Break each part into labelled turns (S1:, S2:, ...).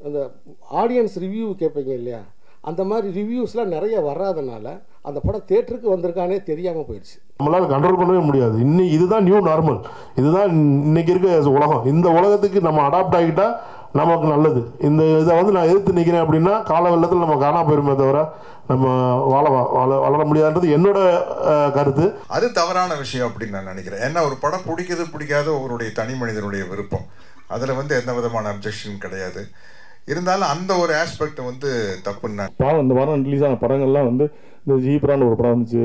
S1: அந்த audience review கேட்பீங்க இல்லையா, அந்த மாதிரி ரிவ்யூஸ்லாம் நிறைய வராதனால அந்த படம் தேட்டருக்கு வந்திருக்கானே தெரியாமல் போயிடுச்சு.
S2: நம்மளால் கண்ட்ரோல் பண்ணவே முடியாது. இதுதான் நியூ நார்மல், இதுதான் இன்னைக்கு இருக்க உலகம். இந்த உலகத்துக்கு நம்ம அடாப்ட் ஆகிட்டால் நமக்கு நல்லது. இந்த இதை வந்து நான் எதிர்த்து நிற்கிறேன் அப்படின்னா கால வெள்ளத்தில் நம்ம காணா போயிருமே தவிர நம்ம வளர முடியாதுன்றது என்னோட கருத்து.
S3: அது தவறான விஷயம் அப்படின்னு நான் நினைக்கிறேன். ஏன்னா ஒரு படம் பிடிக்குது பிடிக்காத அவருடைய தனி மனிதனுடைய விருப்பம், அதில் வந்து எந்த விதமான அப்ஜெக்ஷன் கிடையாது. இருந்தாலும் அந்த ஒரு ஆஸ்பெக்ட் வந்து தப்புன்னு
S4: நான் இந்த வாரம் ரிலீஸ் ஆன படங்கள்லாம் வந்து இந்த ஜீப்ரான்னு ஒரு படம் வந்துச்சு,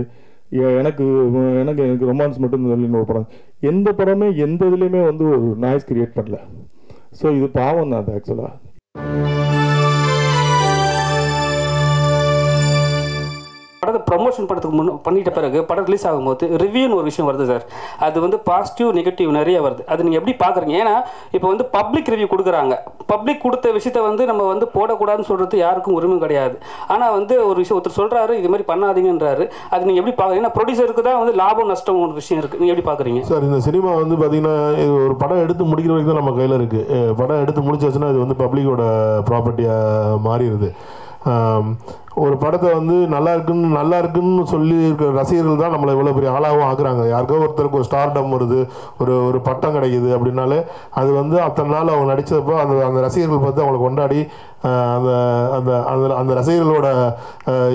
S4: எனக்கு எனக்கு ரொமான்ஸ் மட்டும் ஒரு படம், எந்த படமே எந்த இதுலேயுமே வந்து ஒரு நாய்ஸ் கிரியேட் பண்ணல. ஸோ இது பாவம் தான் அது ஆக்சுவலாக.
S5: படத்தை ப்ரமோஷன் படத்துக்கு பண்ணிட்ட பிறகு படம் ரிலீஸ் ஆகும்போது ரிவ்யூன்னு ஒரு விஷயம் வருது சார். அது வந்து பாசிட்டிவ் நெகட்டிவ் நிறைய வருது. அது நீங்கள் எப்படி பார்க்குறீங்க? ஏன்னா இப்போ வந்து பப்ளிக் ரிவ்யூ கொடுக்குறாங்க. பப்ளிக் கொடுத்த விஷயத்த வந்து நம்ம வந்து போடக்கூடாதுன்னு சொல்கிறது யாருக்கும் உரிமை கிடையாது. ஆனால் வந்து ஒரு விஷயம் ஒருத்தர் சொல்கிறாரு இது மாதிரி பண்ணாதீங்கன்றாரு. அது நீங்கள் எப்படி பார்க்குறீங்க? ஏன்னா ப்ரொடியூசருக்கு தான் வந்து லாபம் நஷ்டம் ஒரு விஷயம் இருக்குது. நீங்கள் எப்படி பார்க்குறீங்க
S2: சார்? இந்த சினிமா வந்து பார்த்தீங்கன்னா ஒரு படம் எடுத்து முடிக்கிற வரைக்கும் தான் நம்ம கையில் இருக்குது. படம் எடுத்து முடிச்சாச்சுன்னா இது வந்து பப்ளிக்கோட ப்ராப்பர்ட்டியாக மாறிடுது. ஒரு படத்தை வந்து நல்லா இருக்குன்னு சொல்லி இருக்கிற ரசிகர்கள் தான் நம்மளை இவ்வளோ பெரிய ஆளாகவும் ஆக்குறாங்க. யாருக்கோ ஒருத்தருக்கு ஒரு ஸ்டார்டம் வருது, ஒரு பட்டம் கிடைக்குது அப்படின்னாலே அது வந்து அத்தனை நாள் அவங்க நடித்தப்போ அந்த ரசிகர்கள் பார்த்து அவங்களை கொண்டாடி அந்த அந்த அந்த அந்த ரசிகர்களோட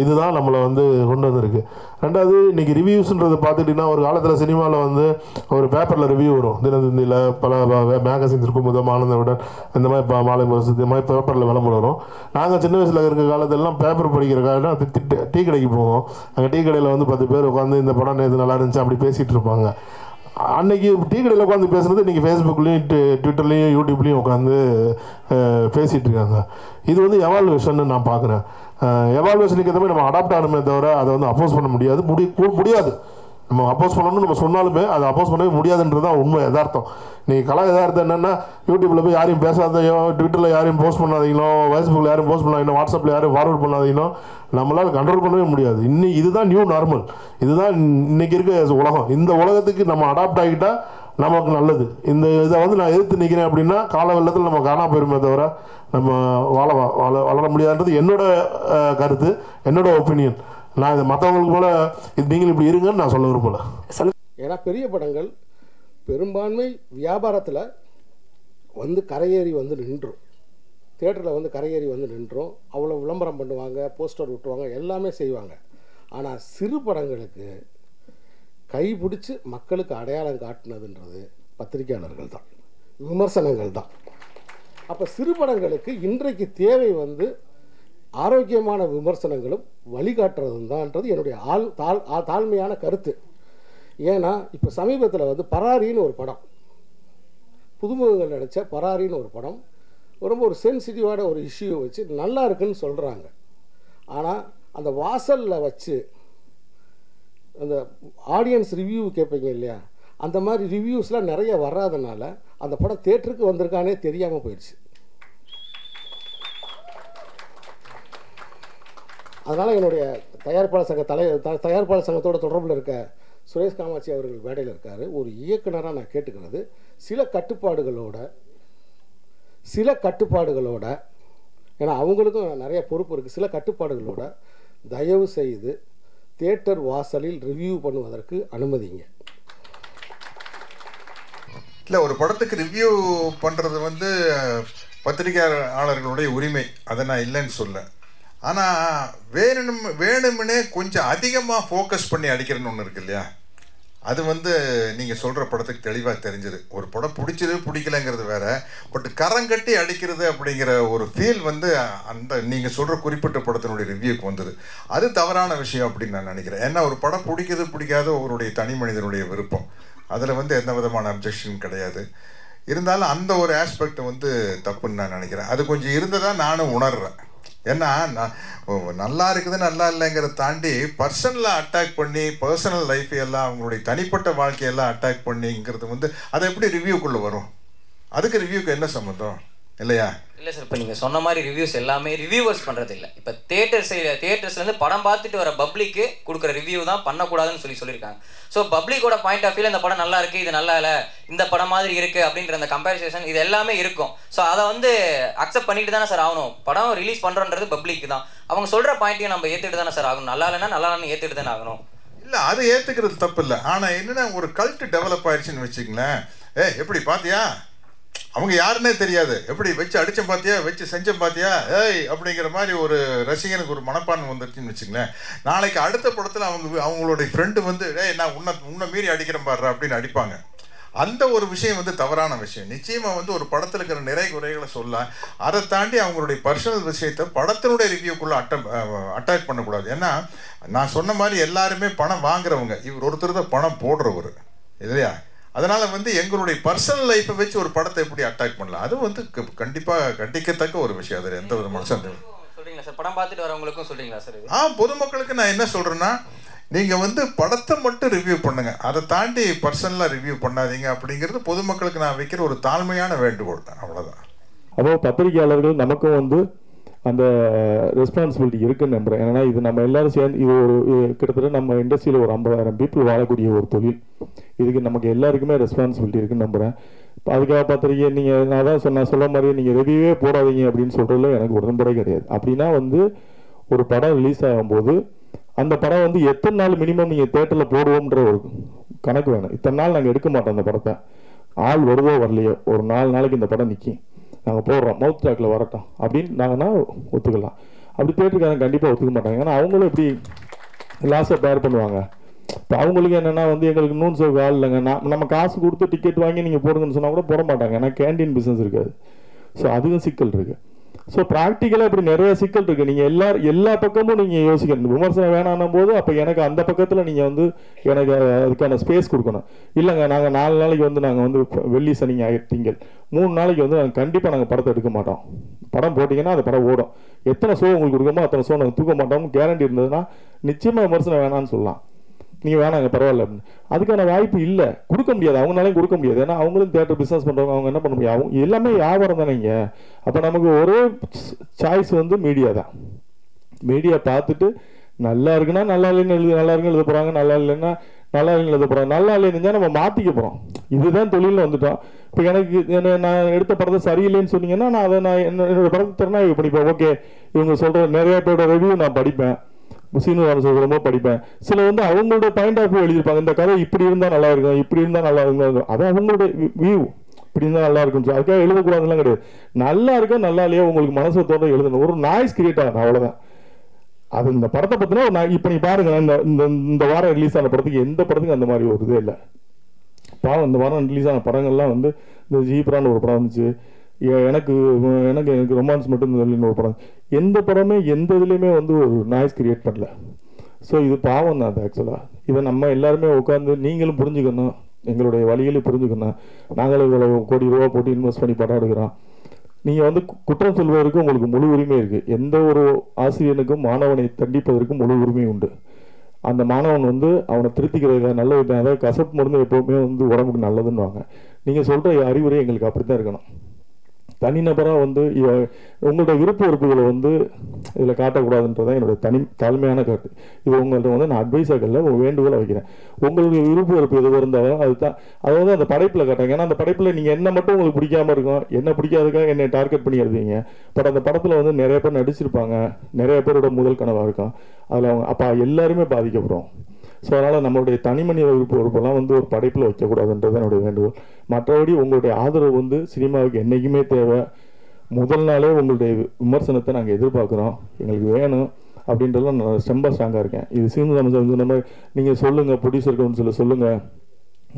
S2: இதுதான் நம்மளை வந்து கொண்டு வந்திருக்கு. ரெண்டாவது இன்றைக்கி ரிவ்யூஸ்ன்றது பார்த்துட்டிங்கன்னா ஒரு காலத்தில் சினிமாவில் வந்து ஒரு பேப்பரில் ரிவ்யூ வரும். தினத்தந்தியில் பல மேகசின்ஸ் இருக்கும், முதல் ஆனந்தவுடன் இந்த மாதிரி மாலை முரசு இந்த மாதிரி பேப்பரில் விளம்பரம் வரும். நாங்கள் சின்ன வயசில் இருக்கிற காலத்திலலாம் பேப்பர் படிக்கிற காலம் டீ கடைக்கு போவோம். அங்கே டீ கடையில் வந்து 10 பேர் உட்காந்து இந்த படம் இது நல்லா இருந்துச்சு அப்படி பேசிகிட்டு இருப்பாங்க. அன்றைக்கி டீ கடையில் உட்காந்து பேசுகிறது இன்றைக்கி ஃபேஸ்புக்லேயும் ட்விட்டர்லேயும் யூடியூப்லேயும் உட்காந்து பேசிகிட்டு இருக்காங்க. இது வந்து எவால்வேஷன் நான் பார்க்குறேன். எவால்வேஷனுக்கு எதுவுமே நம்ம அடாப்ட் ஆகணுமே தவிர அதை வந்து அப்போஸ் பண்ண முடியாது. நம்ம அப்போஸ் பண்ணணும்னு நம்ம சொன்னாலுமே அதை அப்போஸ் பண்ணவே முடியாதுன்றது தான் உண்மை, யதார்த்தம். நீங்கள் யதார்த்தம் என்னென்னா யூடியூப்பில் போய் யாரையும் பேசாதையோ, ட்விட்டரில் யாரையும் போஸ்ட் பண்ணாதீங்களோ, ஃபேஸ்புக்கில் யாரையும் போஸ்ட் பண்ணாதீங்களோ, வாட்ஸ்அப்பில் யாரையும் ஃபார்வர்ட் பண்ணாதீங்களோ நம்மளால் கண்ட்ரோல் பண்ணவே முடியாது. இதுதான் நியூ நார்மல், இதுதான் இன்றைக்கி இருக்க உலகம். இந்த உலகத்துக்கு நம்ம அடாப்ட் ஆகிட்டால் நமக்கு நல்லது. இந்த இதை வந்து நான் எதிர்த்து நிற்கிறேன் அப்படின்னா கால வெள்ளத்தில் நம்ம காணா போயிருமே தவிர நம்ம வளர முடியாதுன்றது என்னோட கருத்து, என்னோட ஒப்பீனியன். நான் இதை மற்றவங்களுக்கு போல நீங்கள் இப்படி இருங்கன்னு நான் சொல்ல விரும்பல.
S1: ஏன்னா பெரிய படங்கள் பெரும்பான்மை வியாபாரத்தில் வந்து கரையேறி வந்து நின்றும், தியேட்டரில் வந்து கரையேறி வந்து நின்றும், அவ்வளோ விளம்பரம் பண்ணுவாங்க, போஸ்டர் விட்டுருவாங்க, எல்லாமே செய்வாங்க. ஆனால் சிறு படங்களுக்கு கைப்பிடிச்சு மக்களுக்கு அடையாளம் காட்டினதுன்றது பத்திரிகையாளர்கள் தான், விமர்சனங்கள் தான். அப்போ சிறு படங்களுக்கு இன்றைக்கு தேவை வந்து ஆரோக்கியமான விமர்சனங்களும் வழிகாட்டுறதும் தான்ன்றது என்னுடைய தாழ்மையான கருத்து. ஏன்னா இப்போ சமீபத்தில் வந்து பராரின்னு ஒரு படம், புதுமுகங்கள் நடித்த பராரின்னு ஒரு படம் ரொம்ப ஒரு சென்சிட்டிவான ஒரு இஷ்யூவை வச்சு நல்லா இருக்குன்னு சொல்கிறாங்க. ஆனால் அந்த வாசலில் வச்சு அந்த ஆடியன்ஸ் ரிவ்யூ கேட்பீங்க இல்லையா, அந்த மாதிரி ரிவ்யூஸ்லாம் நிறைய வராதனால அந்த படம் தேட்டருக்கு வந்திருக்கானே தெரியாமல் போயிடுச்சு. அதனால் என்னுடைய தயாரிப்பாளர் சங்கத்தோட தொடர்பில் இருக்க சுரேஷ் காமாட்சி அவர்கள் மேடையில் இருக்கார். ஒரு இயக்குனராக நான் கேட்டுக்கிறது, சில கட்டுப்பாடுகளோட ஏன்னா அவங்களுக்கும் நிறைய பொறுப்பு இருக்குது, சில கட்டுப்பாடுகளோட தயவு செய்து தியேட்டர் வாசலில் ரிவ்யூ பண்ணுவதற்கு அனுமதிங்க.
S3: இல்லை, ஒரு படத்துக்கு ரிவ்யூ பண்ணுறது வந்து பத்திரிகையாளர்களுடைய உரிமை, அதை நான் இல்லைன்னு சொல்ல. ஆனால் வேணும்னே கொஞ்சம் அதிகமாக ஃபோக்கஸ் பண்ணி அடிக்கிறன்னு ஒன்று இருக்கு இல்லையா, அது வந்து நீங்கள் சொல்கிற படத்துக்கு தெளிவாக தெரிஞ்சுது. ஒரு படம் பிடிச்சது பிடிக்கலைங்கிறது வேற, பட் கரங்கட்டி அடிக்கிறது அப்படிங்கிற ஒரு ஃபீல் வந்து அந்த நீங்கள் சொல்கிற குறிப்பிட்ட படத்தினுடைய ரிவ்யூக்கு வந்தது. அது தவறான விஷயம் அப்படின்னு நான் நினைக்கிறேன். ஏன்னா ஒரு படம் பிடிக்குது பிடிக்காத அவருடைய தனி மனிதனுடைய விருப்பம், அதில் வந்து எந்த விதமான அப்ஜெக்ஷன் கிடையாது. இருந்தாலும் அந்த ஒரு ஆஸ்பெக்ட் வந்து தப்புன்னு நான் நினைக்கிறேன். அது கொஞ்சம் இருந்ததாக நானும் உணர்றேன். ஏன்னா நல்லா இருக்குது நல்லா இல்லைங்கிறத தாண்டி பர்சனலாக அட்டாக் பண்ணி பர்சனல் லைஃபையெல்லாம் அவங்களுடைய தனிப்பட்ட வாழ்க்கையெல்லாம் அட்டாக் பண்ணிங்கிறது வந்து அதை எப்படி ரிவ்யூக்குள்ளே வரும்? அதுக்கு ரிவ்யூக்கு என்ன சம்மந்தம் இல்லையா?
S6: இல்லை சார், இப்போ நீங்கள் சொன்ன மாதிரி ரிவ்யூஸ் எல்லாமே ரிவ்யூவர்ஸ் பண்ணுறது இல்லை. இப்போ தியேட்டர்ஸ்லேருந்து படம் பார்த்துட்டு வர பப்ளிக்கு கொடுக்குற ரிவ்யூ தான் பண்ணக்கூடாதுன்னு சொல்லியிருக்காங்க. ஸோ பப்ளிக்கோட பாயிண்ட் ஆஃப் வியூவில் இந்த படம் நல்லா இருக்குது, இது நல்லா இல்லை, இந்த படம் மாதிரி இருக்குது அப்படின்ற அந்த கம்பேரிசேஷன் இது எல்லாமே இருக்கும். ஸோ அதை வந்து அக்செப்ட் பண்ணிட்டு தானே சார் ஆகணும். படம் ரிலீஸ் பண்ணுறன்றது பப்ளிக் தான். அவங்க சொல்கிற பாயிண்ட்டையும் நம்ம ஏற்றுட்டு தானே சார் ஆகணும். நல்லா இல்லைன்னா நல்லா இல்லைன்னு ஏற்றுட்டு தானே ஆகணும்.
S3: இல்லை, அதை ஏற்றுக்கிறது தப்பு இல்லை. ஆனால் என்னென்னா ஒரு கல்ட்டு டெவலப் ஆயிடுச்சுன்னு வச்சுங்களேன். எப்படி பார்த்தியா, அவங்க யாருன்னே தெரியாது, எப்படி வச்சு அடித்தம் பார்த்தியா, வச்சு செஞ்சம் பார்த்தியா, அப்படிங்கிற மாதிரி ஒரு ரசிகனுக்கு ஒரு மனப்பான்மை வந்துருச்சுன்னு வச்சுங்களேன். நாளைக்கு அடுத்த படத்தில் அவங்களுடைய ஃப்ரெண்டு வந்து நான் உன்னை மீறி அடிக்கிறேன் பாடுற அப்படின்னு அடிப்பாங்க. அந்த ஒரு விஷயம் வந்து தவறான விஷயம். நிச்சயமாக வந்து ஒரு படத்தில் இருக்கிற நிறை குறைகளை சொல்ல, அதை தாண்டி அவங்களுடைய பர்சனல் விஷயத்தை படத்தினுடைய ரிவ்யூக்குள்ளே அட்டாக் பண்ணக்கூடாது. ஏன்னா நான் சொன்ன மாதிரி எல்லாருமே பணம் வாங்குறவங்க, இவர் ஒருத்தர் தான் பணம் போடுறவர் இல்லையா. அதனால் வந்து எங்களுடைய பர்சனல் லைஃப்பை வச்சு ஒரு படத்தை எப்படி அட்டாக் பண்ணலாம், அது வந்து கண்டிப்பாக கண்டிக்கத்தக்க ஒரு விஷயம். அதில் எந்த விதமான சந்தேகம்
S6: சொல்கிறீங்களா சார்? படம் பார்த்துட்டு வரவங்களுக்கும் சொல்கிறீங்களா சார்?
S3: பொதுமக்களுக்கு நான் என்ன சொல்கிறேன்னா, நீங்கள் வந்து படத்தை மட்டும் ரிவ்யூ பண்ணுங்கள், அதை தாண்டி பர்சனலாக ரிவ்யூ பண்ணாதீங்க அப்படிங்கிறது பொதுமக்களுக்கு நான் வைக்கிற ஒரு தாழ்மையான வேண்டுகோள் தான். அவ்வளோதான்.
S4: அப்போ பத்திரிகையாளர்கள் நமக்கும் வந்து அந்த ரெஸ்பான்சிபிலிட்டி இருக்குன்னு நம்புகிறேன். ஏன்னா இது நம்ம எல்லாரும் சேர்ந்து இது ஒரு கிட்டத்தட்ட நம்ம இண்டஸ்ட்ரியில் ஒரு 50,000 பீப்புள் வாழக்கூடிய ஒரு தொழில். இதுக்கு நமக்கு எல்லாருக்குமே ரெஸ்பான்சிபிலிட்டி இருக்குன்னு நம்புகிறேன். இப்போ அதுக்காக பத்திரிக்கை நீங்கள் நான் தான் சொல்ல மாதிரி நீங்கள் ரிவ்யூவே போடாதீங்க அப்படின்னு சொல்கிறதுல எனக்கு உடன்படே கிடையாது. அப்படின்னா வந்து ஒரு படம் ரிலீஸ் ஆகும்போது அந்த படம் வந்து எத்தனை நாள் மினிமம் நீங்கள் தேட்டரில் போடுவோம்ன்ற ஒரு கணக்கு வேணும். இத்தனை நாள் நாங்கள் எடுக்க மாட்டோம் அந்த படத்தை, ஆள் வருதோ வரலையோ ஒரு 4 நாளைக்கு இந்த படம் நிற்கும், நாங்கள் போடுறோம், மவுத் ட்ராக்கில் வரட்டும் அப்படின்னு நாங்கன்னா ஒத்துக்கலாம். அப்படி தேட்டருக்காரங்க கண்டிப்பாக ஒத்துக்க மாட்டாங்க. ஏன்னா அவங்களும் இப்படி லாஸை பேர் பண்ணுவாங்க. இப்போ அவங்களுக்கு என்னென்னா வந்து எங்களுக்கு நூன் சோக்கு ஆள் இல்லைங்க, நம்ம காசு கொடுத்து டிக்கெட் வாங்கி நீங்கள் போடுங்கன்னு சொன்னால் கூட போட மாட்டாங்க. ஏன்னா கேண்டீன் பிஸ்னஸ் இருக்காது. ஸோ அதுவும் சிக்கல் இருக்குது. ஸோ ப்ராக்டிக்கலாக இப்படி நிறைய சிக்கல் இருக்குது. நீங்கள் எல்லா பக்கமும் நீங்கள் யோசிக்கணும். விமர்சனம் வேணான்னும் போது அப்போ எனக்கு அந்த பக்கத்தில் நீங்கள் வந்து எனக்கு அதுக்கான ஸ்பேஸ் கொடுக்கணும். இல்லைங்க நாங்கள் 4 நாளைக்கு வந்து நாங்கள் வந்து வெள்ளி சனி ஞாயிறு திங்கள் 3 நாளைக்கு வந்து நாங்கள் கண்டிப்பாக நாங்கள் படத்தை எடுக்க மாட்டோம். படம் போட்டிங்கன்னா அந்த படம் ஓடும். எத்தனை ஷோ உங்களுக்கு கொடுக்கமோ அத்தனை ஷோ நாங்கள் தூக்க மாட்டோம்னு கேரண்டி இருந்ததுன்னா நிச்சயமாக விமர்சனம் வேணான்னு சொல்லலாம். நீங்கள் வேணாங்க பரவாயில்ல அப்படின்னு. அதுக்கான வாய்ப்பு இல்லை, கொடுக்க முடியாது, அவங்களாலையும் கொடுக்க முடியாது. ஏன்னா அவங்களும் தேட்டர் பிஸ்னஸ் பண்ணுறவங்க, அவங்க என்ன பண்ண முடியும், அவங்க எல்லாமே வியாபாரம் தானேங்க. அப்போ நமக்கு ஒரே சாய்ஸ் வந்து மீடியா தான். மீடியா பார்த்துட்டு நல்லா இருக்குன்னா நல்லா இல்லைன்னு நல்லா இருக்குன்னு எழுத போகிறாங்க, நல்லா இல்லைன்னா நல்லா இல்லைன்னு எழுத போகிறாங்க. நல்லா இல்லைன்னு நம்ம மாற்றிக்க போகிறோம். இதுதான் தொழிலில் வந்துட்டோம். இப்போ எனக்கு நான் எடுத்த படத்தை சரியில்லைன்னு சொன்னீங்கன்னா நான் அதை என்னோட படத்தை திறனா பண்ணிப்பேன். ஓகே, இவங்க சொல்கிற நிறைய பேரோட ரிவ்யூ நான் படிப்பேன், சீனிவாரன் சொல்கிறமோ படிப்பேன். சில வந்து அவங்களோட பாயிண்ட் ஆஃப் வியூ எழுதியிருப்பாங்க, இந்த கதை இப்படி இருந்தால் நல்லா இருக்கும், இப்படி இருந்தால் நல்லா இருக்கும், அது அவங்களோட வியூ, இப்படி இருந்தால் நல்லா இருக்குன்னு சொல்லி அதுக்காக எழுதக்கூடாதுலாம் கிடையாது. நல்லா இருக்கா நல்லா இல்லையா உங்களுக்கு மனசை தோன்ற எழுதணும். ஒரு நாய்ஸ் கிரியேட் ஆகணும், அவ்வளோதான். அது இந்த படத்தை பற்றினா இப்போ நீ பாருங்க, இந்த வாரம் ரிலீஸ் ஆன படத்துக்கு எந்த படத்துக்கும் அந்த மாதிரி ஒரு இதே இல்லை. பாவம் இந்த வாரம் ரிலீஸ் ஆன படங்கள்லாம் வந்து இந்த ஜீப்ரான்னு ஒரு படம் வந்துச்சு, எனக்கு ரொமான்ஸ் மட்டும் ஒரு படம், எந்த படமே எந்த இதுலேயுமே வந்து ஒரு நாய்ஸ் கிரியேட் பண்ணல. ஸோ இது பாவம் தான் அது ஆக்சுவலாக. இதை நம்ம எல்லாருமே உட்காந்து நீங்களும் புரிஞ்சுக்கணும், எங்களுடைய வழிகளையும் புரிஞ்சுக்கணும். நாங்களும் இவ்வளோ கோடி ரூபா போட்டு இன்வெஸ்ட் பண்ணி படம் எடுக்கிறோம். நீங்கள் வந்து குற்றம் சொல்வதற்கு உங்களுக்கு முழு உரிமை இருக்குது. எந்த ஒரு ஆசிரியனுக்கும் மாணவனை தண்டிப்பதற்கு முழு உரிமை உண்டு. அந்த மாணவன் வந்து அவனை திருத்திக்கிறதுக்காக நல்ல விதம், அதாவது கசப்பு மருந்து எப்போவுமே வந்து உடம்புக்கு நல்லதுன்னுவாங்க. நீங்கள் சொல்கிற அறிவுரை எங்களுக்கு அப்படி தான் இருக்கணும். தனிநபராக வந்து உங்களோட விருப்ப வெறுப்புகளை வந்து இதில் காட்டக்கூடாதுன்றதான் என்னோட தாழ்மையான கருத்து. இது உங்கள்கிட்ட வந்து நான் அட்வைஸாக இல்லை, ஒரு வேண்டுகோளை வைக்கிறேன். உங்களுடைய விருப்ப வெறுப்பு எது இருந்தாலும் அதுதான் அதை வந்து அந்த படைப்பில் காட்டுறாங்க. ஏன்னா அந்த படைப்பில் நீங்கள் என்ன மட்டும் உங்களுக்கு பிடிக்காமல் இருக்கும், என்ன பிடிக்காதுக்காக என்னை டார்கெட் பண்ணி எழுதுவீங்க. பட் அந்த படத்தில் வந்து நிறைய பேர் நடிச்சிருப்பாங்க, நிறைய பேரோட முதல் கனவாக இருக்கும். அதில் அவங்க அப்போ எல்லாருமே பாதிக்கப்படும். ஸோ அதனால் நம்மளுடைய தனிமனித விருப்ப வெறுப்பெல்லாம் வந்து ஒரு படைப்பில் வைக்கக்கூடாதுன்றது என்னுடைய வேண்டுகோள். மற்றபடி உங்களுடைய ஆதரவு வந்து சினிமாவுக்கு என்றைக்குமே தேவை. முதல் நாளே உங்களுடைய விமர்சனத்தை நாங்கள் எதிர்பார்க்குறோம், எங்களுக்கு வேணும் அப்படின்றதுல நான் ரொம்ப ஸ்ட்ராங்காக இருக்கேன். இது சீனிவாரன் சொன்ன மாதிரி நீங்கள் சொல்லுங்கள், ப்ரொடியூசர் கவுன்சிலில் சொல்லுங்கள்,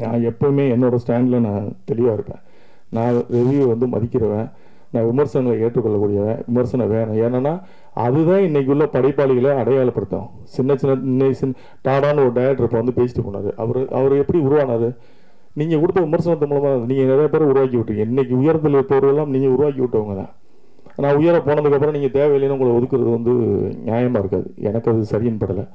S4: நான் எப்போவுமே என்னோடய ஸ்டாண்டில் நான் தெளிவாக இருப்பேன். நான் ரிவ்யூ வந்து மதிக்கிறவன், நான் விமர்சனங்களை ஏற்றுக்கொள்ளக்கூடியவன். விமர்சனம் வேணும், ஏன்னா அதுதான் இன்னைக்கு உள்ள படைப்பாளிகளை அடையாளப்படுத்தும். சின்ன டாடான்னு ஒரு டைரக்டர் இப்போ வந்து பேசிட்டு போனார். அவர் எப்படி உருவானார்? நீங்கள் கொடுத்த விமர்சனத்து மூலமாக நீங்கள் நிறைய பேர் உருவாக்கி விட்டுருங்க. இன்னைக்கு உயரத்தில் இருப்பவர்களெல்லாம் நீங்கள் உருவாக்கி விட்டவங்க தான். நான் உயர போனதுக்கப்புறம் நீங்கள் தேவையில்லைன்னு உங்களை ஒதுக்குறது வந்து நியாயமாக இருக்காது. எனக்கு அது சரின்னு படலை.